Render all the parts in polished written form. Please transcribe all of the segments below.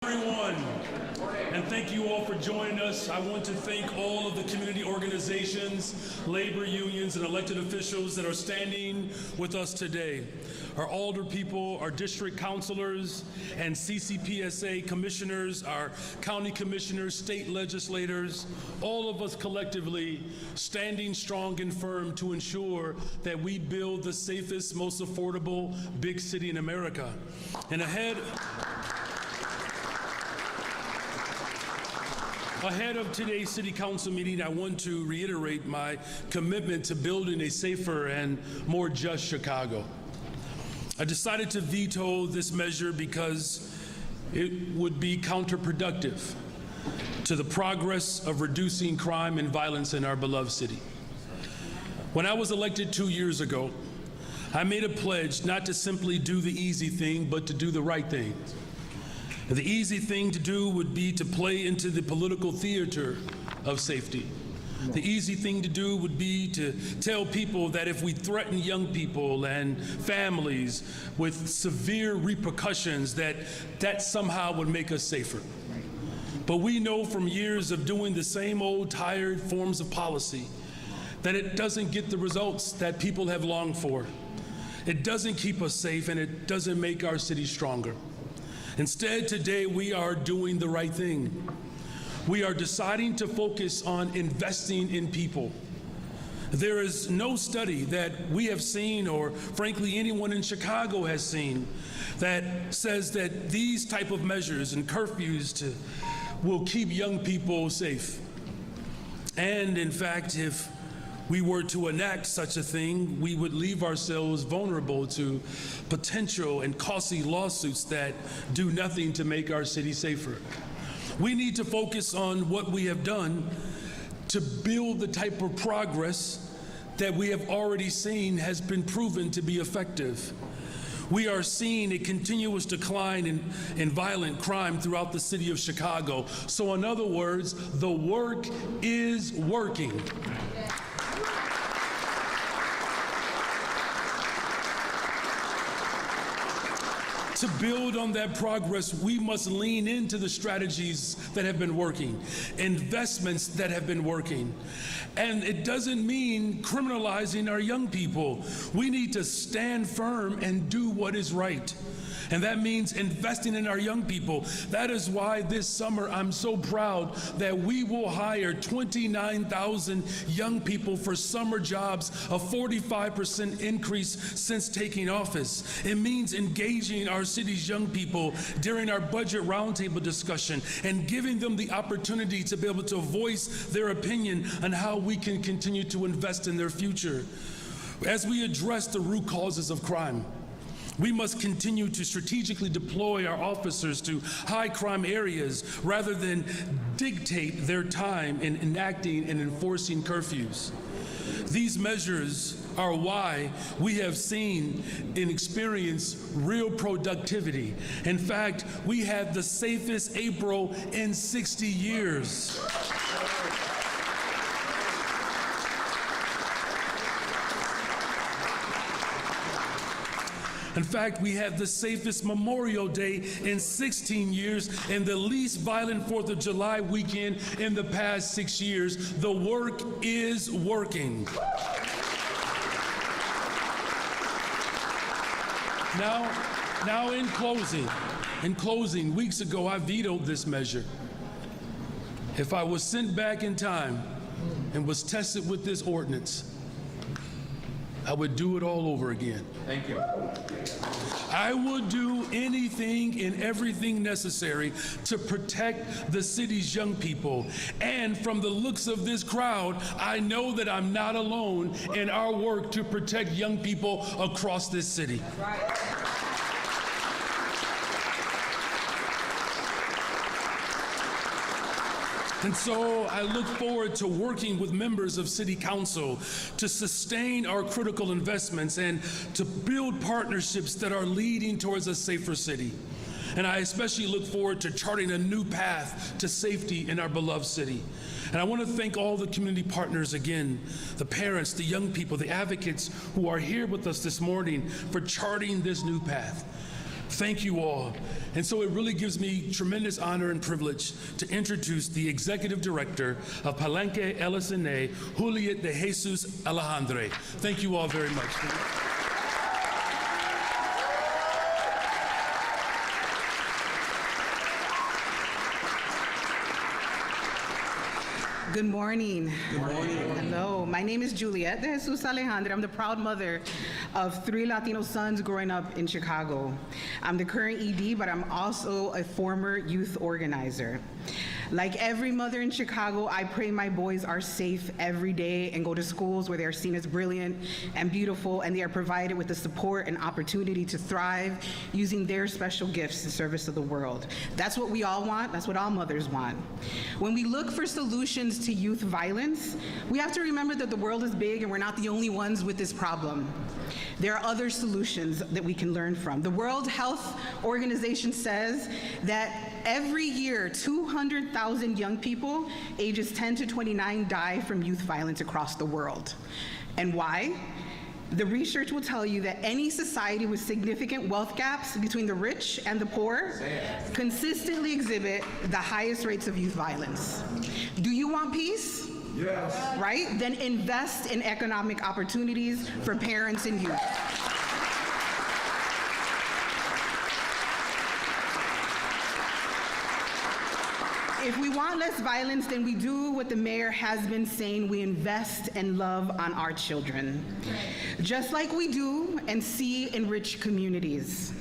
Everyone, and thank you all for joining us. I want to thank all of the community organizations, labor unions, and elected officials that are standing with us today. Our alder people, our district councilors, and CCPSA commissioners, our county commissioners, state legislators, all of us collectively standing strong and firm to ensure that we build the safest, most affordable big city in America. And ahead of today's City Council meeting, I want to reiterate my commitment to building a safer and more just Chicago. I decided to veto this measure because it would be counterproductive to the progress of reducing crime and violence in our beloved city. When I was elected 2 years ago, I made a pledge not to simply do the easy thing, but to do the right thing. The easy thing to do would be to play into the political theater of safety. The easy thing to do would be to tell people that if we threaten young people and families with severe repercussions, that somehow would make us safer. But we know from years of doing the same old tired forms of policy that it doesn't get the results that people have longed for. It doesn't keep us safe, and it doesn't make our city stronger. Instead, today we are doing the right thing. We are deciding to focus on investing in people. There is no study that we have seen, or frankly anyone in Chicago has seen, that says that these type of measures and curfews will keep young people safe. And in fact, if we were to enact such a thing, we would leave ourselves vulnerable to potential and costly lawsuits that do nothing to make our city safer. We need to focus on what we have done to build the type of progress that we have already seen has been proven to be effective. We are seeing a continuous decline in violent crime throughout the city of Chicago. So in other words, the work is working. To build on that progress, we must lean into the strategies that have been working, investments that have been working. And it doesn't mean criminalizing our young people. We need to stand firm and do what is right. And that means investing in our young people. That is why this summer I'm so proud that we will hire 29,000 young people for summer jobs, a 45% increase since taking office. It means engaging our city's young people during our budget roundtable discussion and giving them the opportunity to be able to voice their opinion on how we can continue to invest in their future. As we address the root causes of crime, we must continue to strategically deploy our officers to high crime areas rather than dictate their time in enacting and enforcing curfews. These measures are why we have seen and experienced real productivity. In fact, we had the safest April in 60 years. In fact, we had the safest Memorial Day in 16 years and the least violent 4th of July weekend in the past 6 years. The work is working. Now in closing, weeks ago I vetoed this measure. If I was sent back in time and was tested with this ordinance, I would do it all over again. Thank you. I would do anything and everything necessary to protect the city's young people. And from the looks of this crowd, I know that I'm not alone in our work to protect young people across this city. Right. And so I look forward to working with members of City Council to sustain our critical investments and to build partnerships that are leading towards a safer city. And I especially look forward to charting a new path to safety in our beloved city. And I want to thank all the community partners again, the parents, the young people, the advocates who are here with us this morning for charting this new path. Thank you all. And so it really gives me tremendous honor and privilege to introduce the Executive Director of Palenque LSNA, Juliet de Jesus Alejandre. Thank you all very much. Good morning. Good morning. Hello, my name is Juliet de Jesus Alejandre. I'm the proud mother of 3 Latino sons growing up in Chicago. I'm the current ED, but I'm also a former youth organizer. Like every mother in Chicago, I pray my boys are safe every day and go to schools where they are seen as brilliant and beautiful, and they are provided with the support and opportunity to thrive using their special gifts in service of the world. That's what we all want. That's what all mothers want. When we look for solutions to youth violence, we have to remember that the world is big and we're not the only ones with this problem. There are other solutions that we can learn from. The World Health Organization says that every year, 200,000 young people ages 10 to 29 die from youth violence across the world. And why? The research will tell you that any society with significant wealth gaps between the rich and the poor consistently exhibit the highest rates of youth violence. Do you want peace? Yes. Right? Then invest in economic opportunities for parents and youth. If we want less violence, then we do what the mayor has been saying: we invest and love on our children. Just like we do and see in rich communities.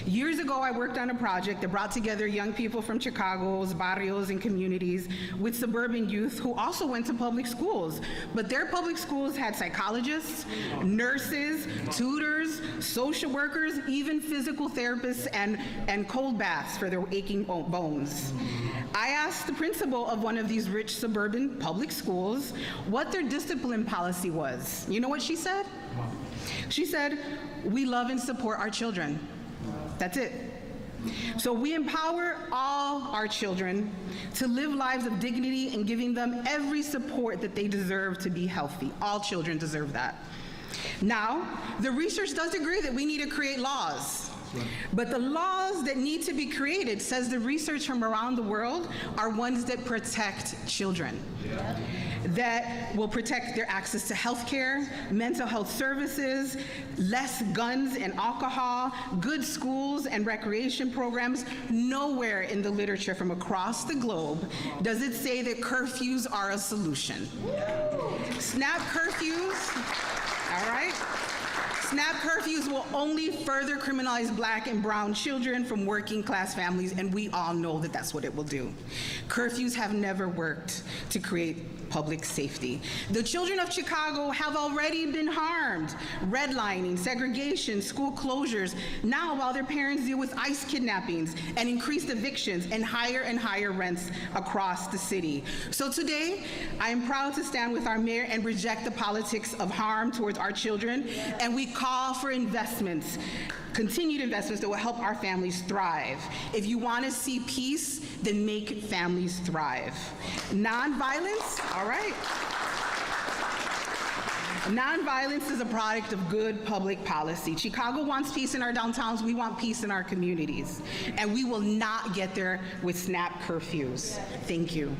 Years ago, I worked on a project that brought together young people from Chicago's barrios and communities with suburban youth who also went to public schools. But their public schools had psychologists, nurses, tutors, social workers, even physical therapists, and cold baths for their aching bones. I asked the principal of one of these rich suburban public schools what their discipline policy was. You know what she said? She said, "We love and support our children." That's it. So we empower all our children to live lives of dignity and giving them every support that they deserve to be healthy. All children deserve that. Now, the research does agree that we need to create laws. But the laws that need to be created, says the research from around the world, are ones that protect children. That will protect their access to health care, mental health services, less guns and alcohol, good schools and recreation programs. Nowhere in the literature from across the globe does it say that curfews are a solution. SNAP curfews, all right? SNAP curfews will only further criminalize Black and brown children from working class families, and we all know that that's what it will do. Curfews have never worked to create public safety. The children of Chicago have already been harmed. Redlining, segregation, school closures, now while their parents deal with ICE kidnappings and increased evictions and higher rents across the city. So today, I am proud to stand with our mayor and reject the politics of harm towards our children, and we call for investments, continued investments that will help our families thrive. If you want to see peace, then make families thrive. Nonviolence, all right. Nonviolence is a product of good public policy. Chicago wants peace in our downtowns. We want peace in our communities. And we will not get there with SNAP curfews. Thank you.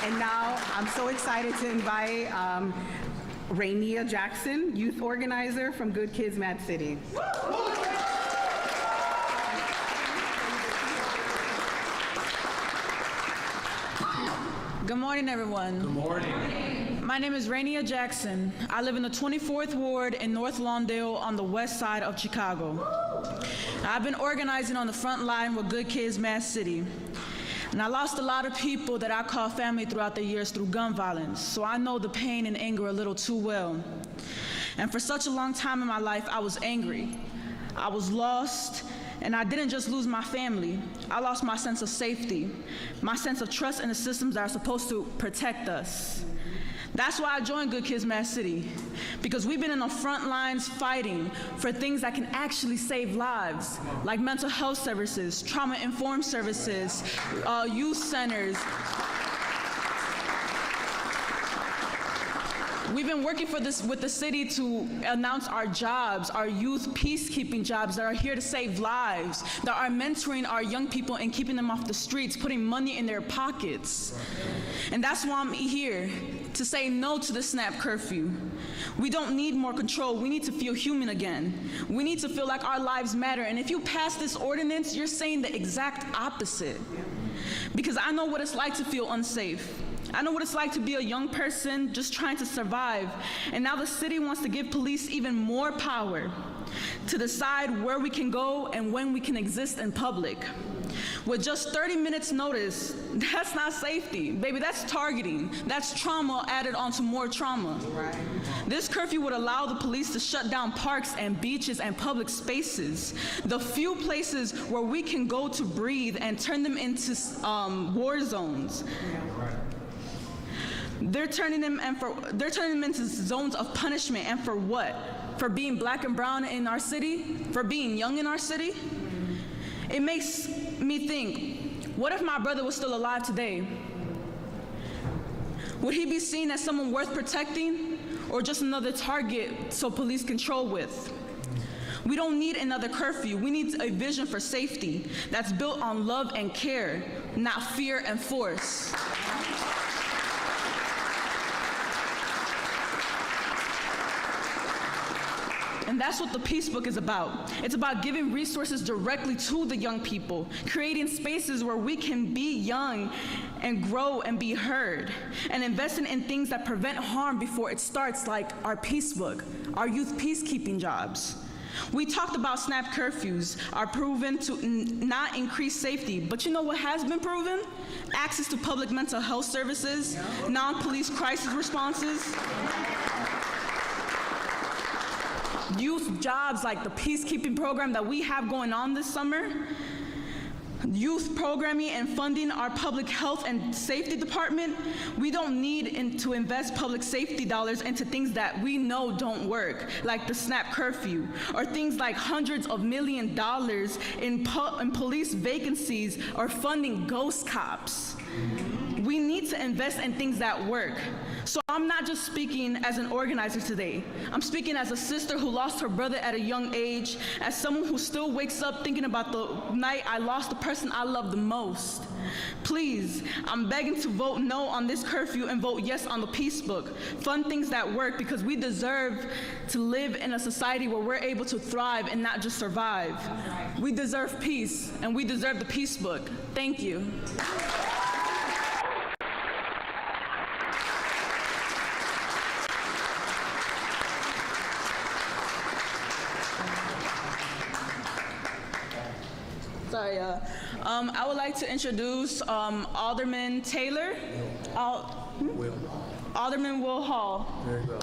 And now I'm so excited to invite Rainea Jackson, youth organizer from Good Kids Mad City. Good morning, everyone. Good morning. My name is Rainea Jackson. I live in the 24th Ward in North Lawndale on the west side of Chicago. I've been organizing on the front line with Good Kids Mad City. And I lost a lot of people that I call family throughout the years through gun violence, so I know the pain and anger a little too well. And for such a long time in my life, I was angry. I was lost, and I didn't just lose my family. I lost my sense of safety, my sense of trust in the systems that are supposed to protect us. That's why I joined Good Kids Mad City, because we've been in the front lines fighting for things that can actually save lives, like mental health services, trauma-informed services, youth centers. We've been working with the city to announce our jobs, our youth peacekeeping jobs that are here to save lives, that are mentoring our young people and keeping them off the streets, putting money in their pockets. And that's why I'm here, to say no to the snap curfew. We don't need more control. We need to feel human again. We need to feel like our lives matter. And if you pass this ordinance, you're saying the exact opposite. Because I know what it's like to feel unsafe. I know what it's like to be a young person just trying to survive. And now the city wants to give police even more power to decide where we can go and when we can exist in public. With just 30 minutes notice, that's not safety. Baby, that's targeting. That's trauma added onto more trauma. Right. This curfew would allow the police to shut down parks and beaches and public spaces, the few places where we can go to breathe, and turn them into war zones. Right. They're turning them into zones of punishment, and for what? For being black and brown in our city? For being young in our city? It makes me think, what if my brother was still alive today? Would he be seen as someone worth protecting, or just another target so police control with? We don't need another curfew. We need a vision for safety that's built on love and care, not fear and force. And that's what the Peace Book is about. It's about giving resources directly to the young people, creating spaces where we can be young and grow and be heard, and investing in things that prevent harm before it starts, like our Peace Book, our youth peacekeeping jobs. We talked about snap curfews are proven to not increase safety, but you know what has been proven? Access to public mental health services, non-police crisis responses, youth jobs like the peacekeeping program that we have going on this summer, youth programming and funding our public health and safety department. We don't need to invest public safety dollars into things that we know don't work, like the snap curfew, or things like hundreds of $millions in police vacancies or funding ghost cops. We need to invest in things that work. So I'm not just speaking as an organizer today. I'm speaking as a sister who lost her brother at a young age, as someone who still wakes up thinking about the night I lost the person I love the most. Please, I'm begging to vote no on this curfew and vote yes on the Peace Book. Fund things that work, because we deserve to live in a society where we're able to thrive and not just survive. We deserve peace, and we deserve the Peace Book. Thank you. Sorry, I would like to introduce Alderman Taylor. Alderman Will Hall. Very well.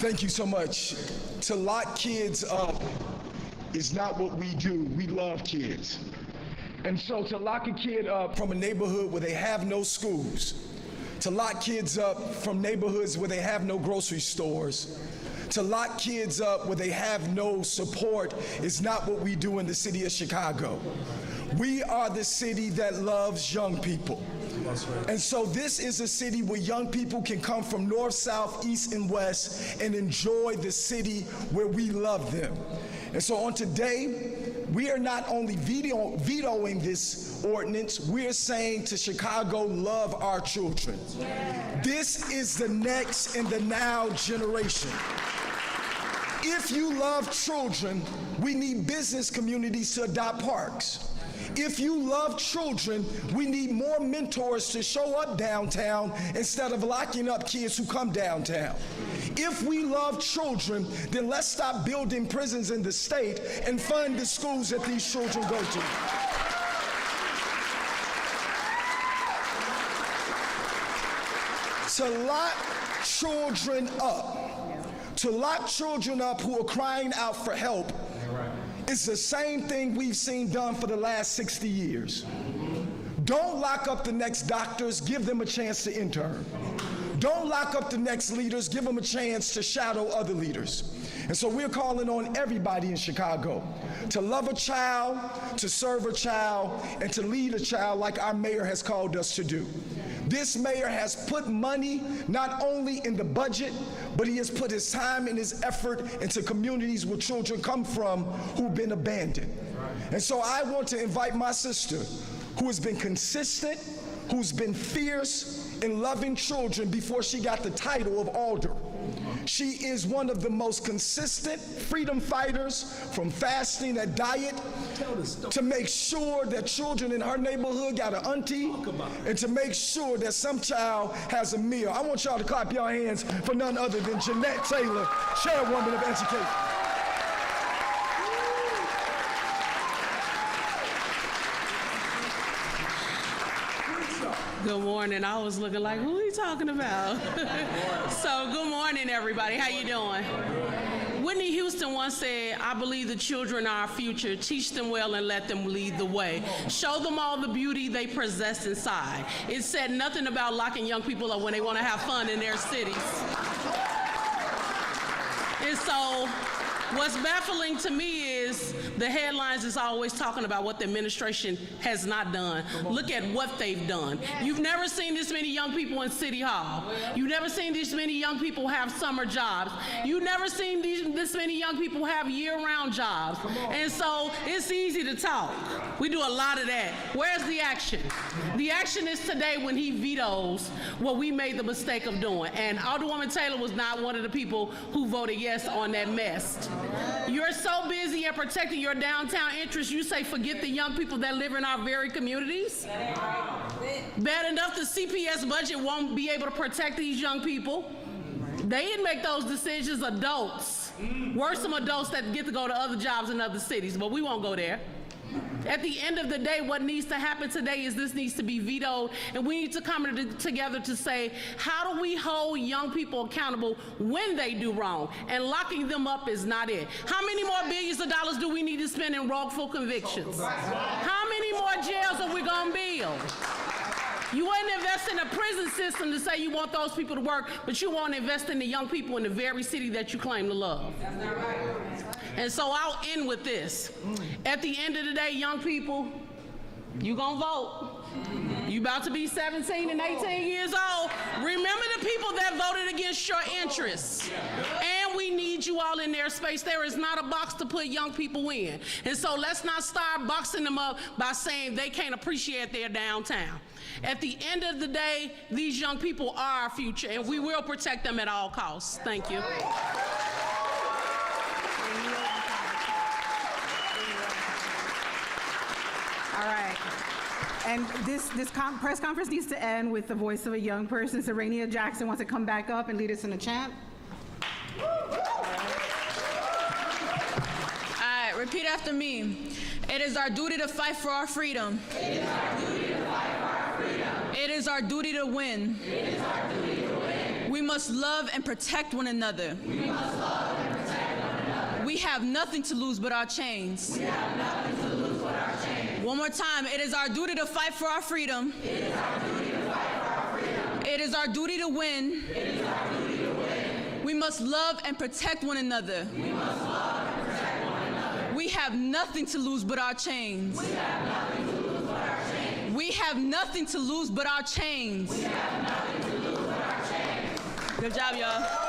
Thank you so much. To lock kids up is not what we do. We love kids. And so to lock a kid up from a neighborhood where they have no schools, to lock kids up from neighborhoods where they have no grocery stores, to lock kids up where they have no support is not what we do in the city of Chicago. We are the city that loves young people. That's right. And so this is a city where young people can come from north, south, east, and west and enjoy the city where we love them. And so on today, we are not only vetoing this ordinance, we are saying to Chicago, love our children. Yeah. This is the next and the now generation. If you love children, we need business communities to adopt parks. If you love children, we need more mentors to show up downtown instead of locking up kids who come downtown. If we love children, then let's stop building prisons in the state and fund the schools that these children go to. To lock children up, to lock children up who are crying out for help, it's the same thing we've seen done for the last 60 years. Don't lock up the next doctors, give them a chance to intern. Don't lock up the next leaders. Give them a chance to shadow other leaders. And so we're calling on everybody in Chicago to love a child, to serve a child, and to lead a child like our mayor has called us to do. This mayor has put money not only in the budget, but he has put his time and his effort into communities where children come from who've been abandoned. And so I want to invite my sister, who has been consistent, who's been fierce in loving children before she got the title of alder. She is one of the most consistent freedom fighters, from fasting at diet to make sure that children in her neighborhood got an auntie, and to make sure that some child has a meal. I want y'all to clap your hands for none other than Jeanette Taylor, Chairwoman of Education. Good morning. I was looking like, who are you talking about? So good morning, everybody. How you doing? Whitney Houston once said, I believe the children are our future. Teach them well and let them lead the way. Show them all the beauty they possess inside. It said nothing about locking young people up when they want to have fun in their cities. And so what's baffling to me is the headlines is always talking about what the administration has not done. Look at what they've done. You've never seen this many young people in City Hall. You've never seen this many young people have summer jobs. You've never seen this many young people have year-round jobs. And so it's easy to talk. We do a lot of that. Where's the action? The action is today when he vetoes what we made the mistake of doing. And Alderwoman Taylor was not one of the people who voted yes on that mess. You're so busy at protecting your downtown interests, you say forget the young people that live in our very communities? Bad enough the CPS budget won't be able to protect these young people. They didn't make those decisions, adults. Worse, some adults that get to go to other jobs in other cities, but we won't go there. At the end of the day, what needs to happen today is this needs to be vetoed, and we need to come together to say, how do we hold young people accountable when they do wrong? And locking them up is not it. How many more billions of dollars do we need to spend in wrongful convictions? How many more jails are we gonna build? You wouldn't invest in a prison system to say you want those people to work, but you won't invest in the young people in the very city that you claim to love. That's not right. And so I'll end with this. At the end of the day, young people, you gonna vote. You about to be 17 and 18 years old. Remember the people that voted against your interests. And we need you all in their space. There is not a box to put young people in. And so let's not start boxing them up by saying they can't appreciate their downtown. At the end of the day, these young people are our future, and we will protect them at all costs. Thank you. All right. And this press conference needs to end with the voice of a young person. Serenia Jackson wants to come back up and lead us in a chant. All right, repeat after me. It is our duty to fight for our freedom. It is our duty to fight for our freedom. It is our duty to win. It is our duty to win. We must love and protect one another. We must love and protect one another. We have nothing to lose but our chains. We have nothing to lose but our chains. One more time. It is our duty to fight for our freedom. It is our duty to fight for our freedom. It is our duty to win. It is our duty to win. We must love and protect one another. We must love and protect one another. We have nothing to lose but our chains. We have nothing to lose but our chains. We have nothing to lose but our chains. We have nothing to lose but our chains. Good job, y'all.